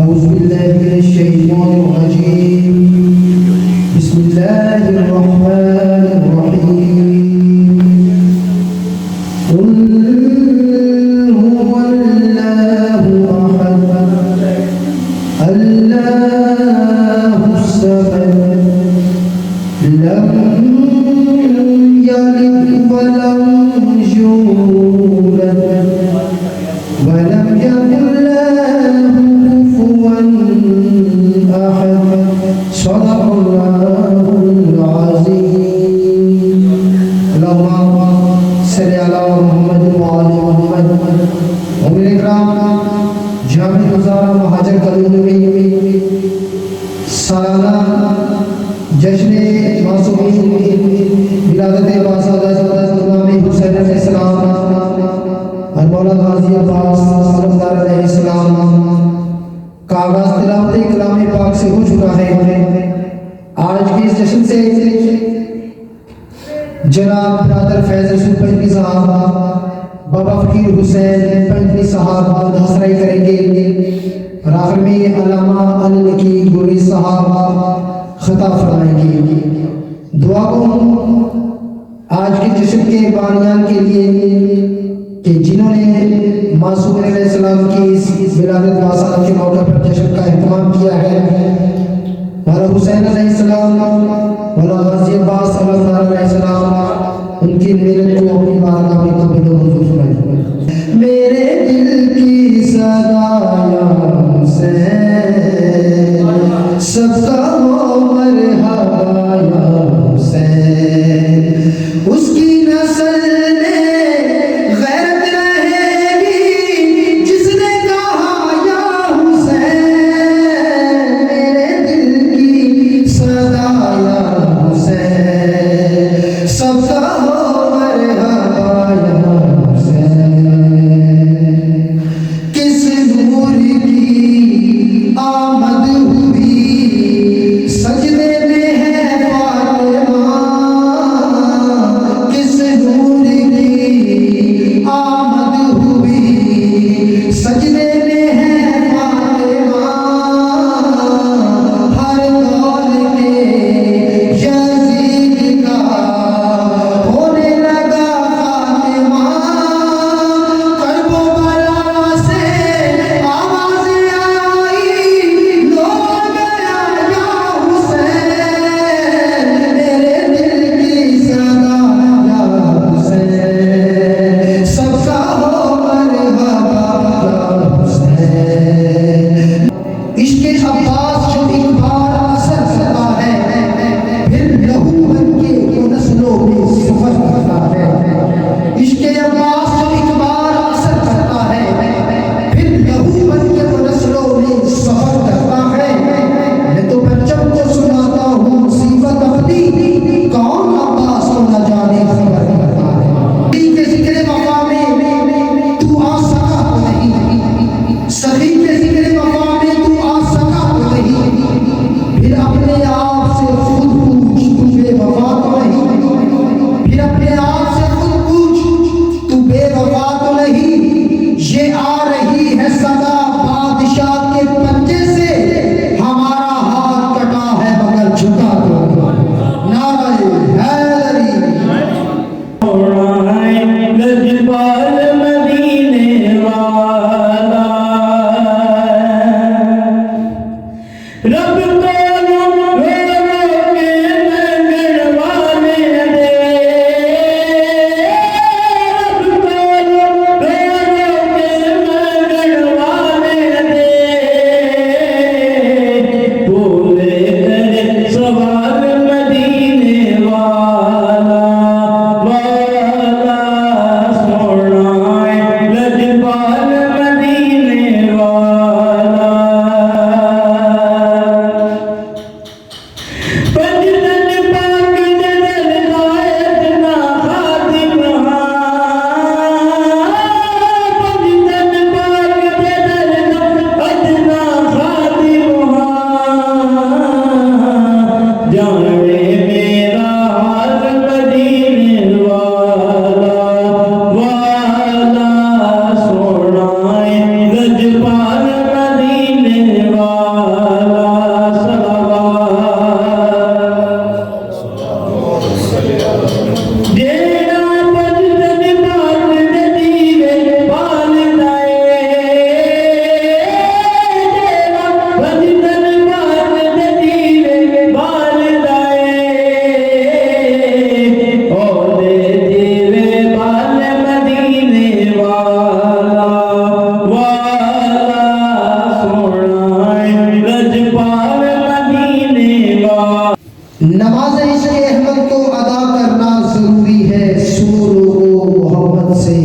औज़ुबिल्लाहिमिनश्शैतानिर्रजीम। बिस्मिल्लाहिर्रहमानिर्रहीम। कुल हुवल्लाहु अहद, अल्लाहुस समद, लम यलिद वलम यूलद वलम यकुल लहु कुफुवन अहद। सदक़ल्लाहुल अज़ीम। अल्लाहुम्मा सल्लि अला मुहम्मद व आलि मुहम्मद। मोमिन इकराम, जामे गुज़ारा महाजर कलूम में सालाना जश्न मासूमीन विलादत बासादात इमाम हुसैन अलैहिस्सलाम और मौला गाज़ी अब्बास सल्लल्लाहु अलैहि वसल्लम का आगाज़ तिलावत कलाम पाक से हो चुका है। आज के इस जश्न से जनाब ब्रदर फैज़ रसूल पंजवी साहब, बाबा फकीर हुसैन पंजवी साहब हसराई करेंगे और आखिर में अल्लामा अल-नकी गोरी साहब खिताब फरमाएंगे। दुआ को आज के जश्न के बानियान के लिए कि जिन्होंने मासूम अलैहिस्सलाम की इस विलादत बासात के मौके पर जश्न का एहतमाम किया है, मौला हुसैन अलैहिस्सलाम, मौला गाज़ी अब्बास सल्लल्लाहु अलैहि वसल्लम उनकी मेहनत को अपनी बारगाह में कबूल और मंजूर फरमाए। मेरे दिल की सदा या हुसैन, सबका हो मरहबा या हुसैन, उसकी नस्ल ने गैरत रहेगी जिसने कहा या हुसैन। मेरे दिल की सदा या हुसैन, सबका हो मरहबा या हुसैन। किस नूर की आमद हुई सजदे में है फातिमा, किस नूर की आमद हुई सजदे में है फातिमा। हर दौर के यज़ीद का होने लगा फातिमा। कर्बो बला से आवाज़ आई, लो गया या हुसैन। मेरे दिल की सदा या हुसैन, सबका हो मरहबा या हुसैन। इश्क़ अब्बास जो एक बार असर करता है, फिर लहू बन के वो नस्लों में सफर करता है। इश्क़ अब्बास जो एक बार असर करता है, फिर लहू बन के वो नस्लों में सफर करता है। मैं तो परचम को सुनाता हूँ मुसीबत अपनी, कौन अब्बास को न जाने खबर करता है। सखी के ज़िक्र वफ़ा में तू आ सका तो नहीं, सखी के ज़िक्र वफ़ा में तू आ सका तो नहीं, फिर अपने आप से खुद पूछ तू बेवफा तो नहीं, फिर अपने आप से खुद पूछ तू बेवफा तो नहीं। ये आ रही है सदा बादशाह के पंजे से, हमारा हाथ कटा है मगर झुका तो नहीं। नारे हैदरी। लजपाल मदीने वाला, रब को रो रो के मंगवाने दे, रब को रो रो के मंगवाने दे। बोले करे सवाल मदीने वाला, वाला सोना लजपाल मदीने वाला। नमाज इश्क़ अहमद को अदा करना ज़रूरी है। सुनो लोगों, मोहम्मद से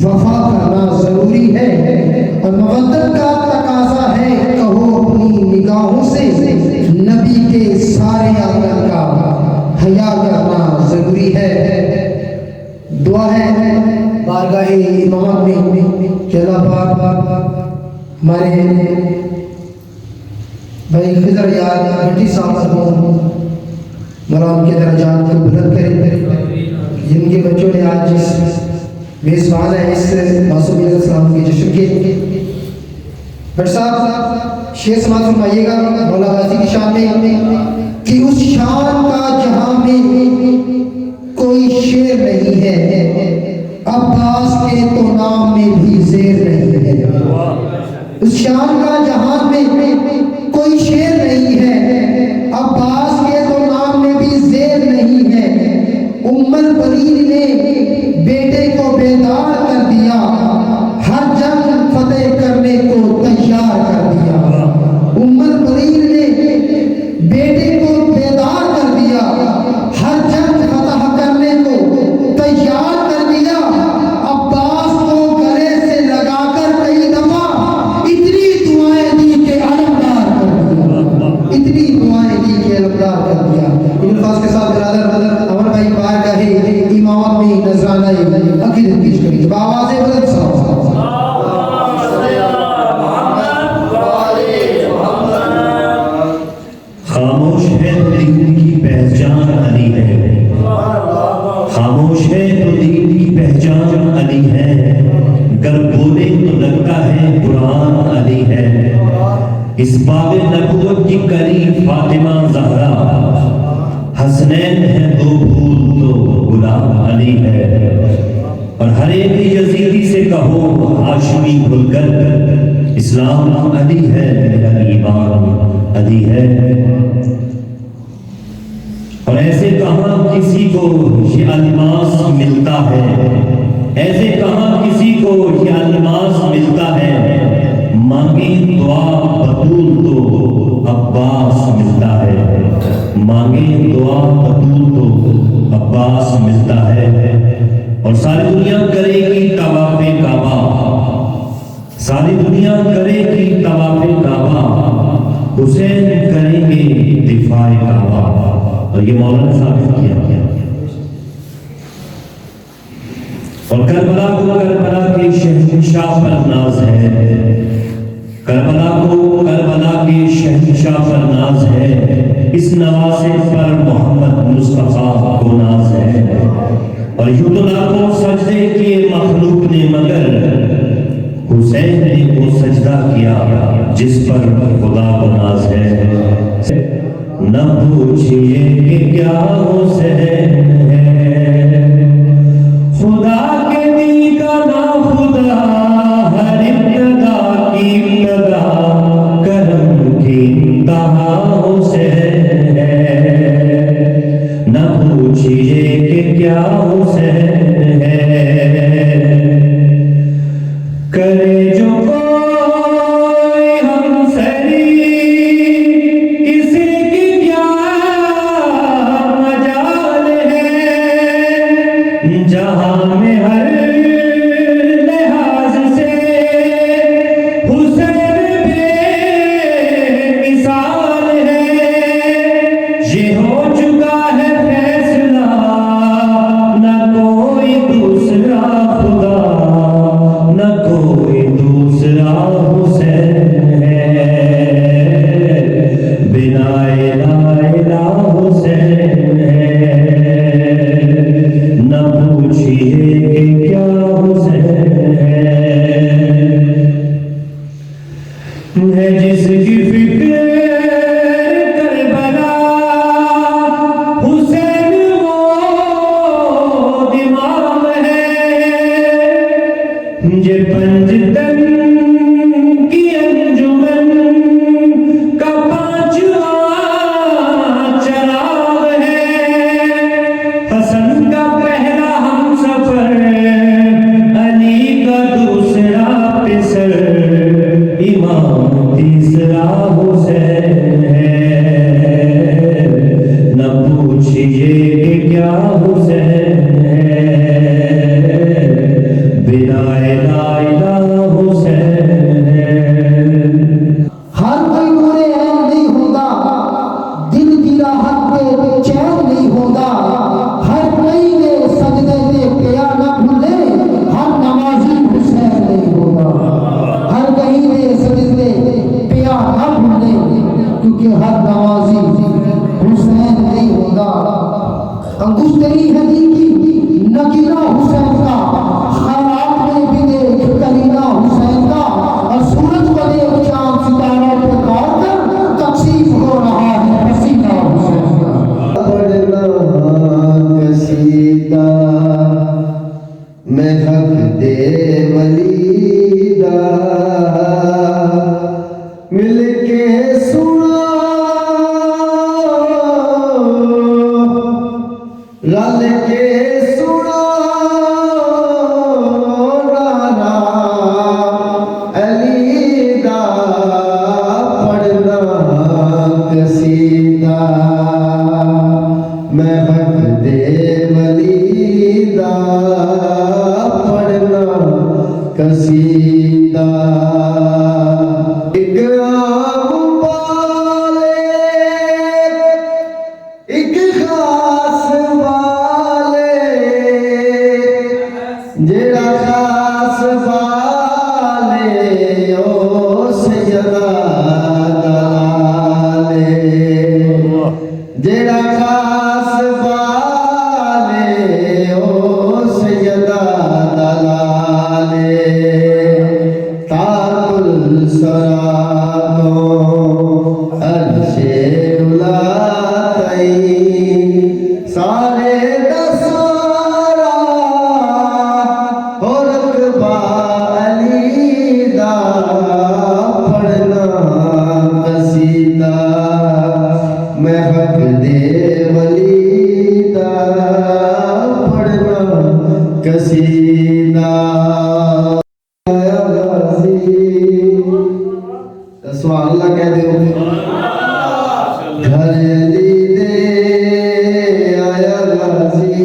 वफा करना ज़रूरी है और मवद्दत का तकाज़ा है। कहो अपनी निगाहों से नबी के सारे आदम का हया करना ज़रूरी है। दुआ है बारगाहे इमाम में कि अल्लाह पाक हमारे भाई खिज़र याद भट्टी साहब को मौला उनके दर्जात को बुलंद करे। जिनके बच्चों ने आज इस मेज़बान है इस मासूम अलैहिस्सलाम के जश्न के। भट्ट साहब शेर समाज फरमाइएगा मौला गाजी की शान में कि उस शान का जहां में कोई शेर नहीं है, अब्बास के तो नाम में भी ज़ेर नहीं है। उस शान का जहां में कोई शेर नहीं है, अब्बास के तो नाम में भी ज़ेर नहीं है। उम्मर बलीर ने बेटे को बेदार कर दिया, हर जंग फतेह करने को तैयार कर दिया। उम्मर बलीर ने बेटे को बेदार कर दिया, हर जंग फतह करने को तैयार कर दिया। अब्बास को गले से लगाकर कई दफा इतनी दुआएं दी के अलमदार कर दिया, इतनी दुआएं दी के अलमदार कर दिया। इन खास के साथ बिरादर अमर भाई पार का है इमामत में नजराना अकीदत पेश करेंगे आवाज़ बुलंद साहब। खामोश है तो दीन की पहचान अली है, खामोश है तो दीन की पहचान अली है। गर बोले तो लगता है कुरान अली है। इस बाब नबूवत की करी फातिमा ज़हरा, हसनैन है दो फूल तो गुलाम अली है। और हर एक यजीदी से कहो हाशमी भुलकर, इस्लाम अली है मेरा ईमान अली है। और ऐसे कहां किसी को ये अल्मास मिलता है, ऐसे कहां किसी को ये अल्मास मिलता है। मांगे दुआ बतूल तो अब्बास मिलता है, मांगे दुआ बतूल तो अब्बास मिलता है। और सारी दुनिया करेगी तवाफ़े काबा, सारी दुनिया करेगी तवाफ़े काबा, हुसैन करेंगे दिफाए काबा। और ये मौलाना साहब ने किया। और करबला को करबला के शहंशाह पर नाज है, करबला को करबला के शहंशाह पर नाज है। इस नवासे पर मोहम्मद मुस्तफा को नाज है। और यूं तो लाखों सजदे किए मखलूक ने, मगर हुसैन ने वो सजदा किया जिस पर खुदा को नाज है। न पूछिए कि क्या हुसैन है, खुदा के दी का ना खुदा, हर इब्तिदा की इब्तिदा, करम की इंतहा हुसैन है। न पूछिए कि क्या हुसैन है, करे जो कोई हमसरी, किसी की क्या मजाल है। जहां में हर लिहाज से हुसैन बेमिसाल है। ये हो चुका है फैसला, न कोई दूसरा खुदा, न कोई दूसरा हुसैन है। बिना इला हुसैन है। न पूछिए कि क्या हुसैन है जिसकी फिक्र करबला, हुसैन वो इमाम है। जे पंजतन की अंजुमन का पांचवा चराग हर नवाजी हुसैन नहीं होगा। अंगुश्तरी है दी की नगीना हुसैन का, खैरात में भी देख करीना हुसैन का, और सूरज को देख चांद सितारों पे गौर कर, तकसीम हो रहा है पसीना हुसैन का। पढ़ना कसीदा मैं हक दे वलीदा मिलके सुना रल के सुना नारा अलीदा पढ़ना कसीदा मैं हक दे वलीदा पढ़ना कसीदा। एक आम वाले एक खास वाले जेड़ा खास वाले ओ सैयदा दलाले जेड़ा खास वाले ओ सैयदा दलाले ताकुल सरातो अर्शे उला तई सारे दसारा हो रकबा अलीदा पढ़ना कसीदा मैं हक दे वलीदा पढ़ना कसीदा। सुभान अल्लाह कह दो। घर अली दे आया गाजी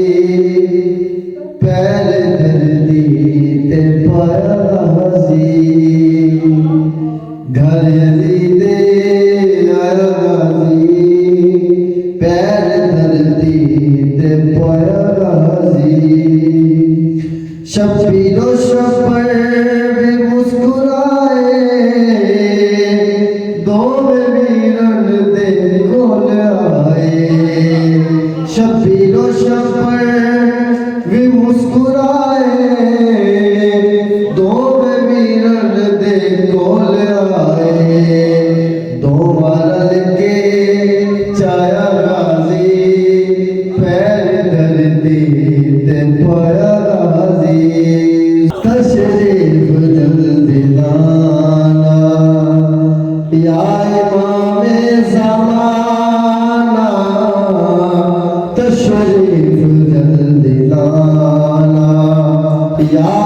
पैर धरती ते पाया गाजी घर अली दे आया गाजी पैर धरती ते पाया गाजी शबीरो शबर भी मुस्कुराए दो वीरन दे कोल आए शबीरो शबर भी मुस्कुराए दो वीरन दे कोल आए दो मरल के चाया गाजी पैर धरती ते पाया गाजी तशरीफ जल्दी लाना या इमामे ज़माना तशरीफ जल्दी लाना या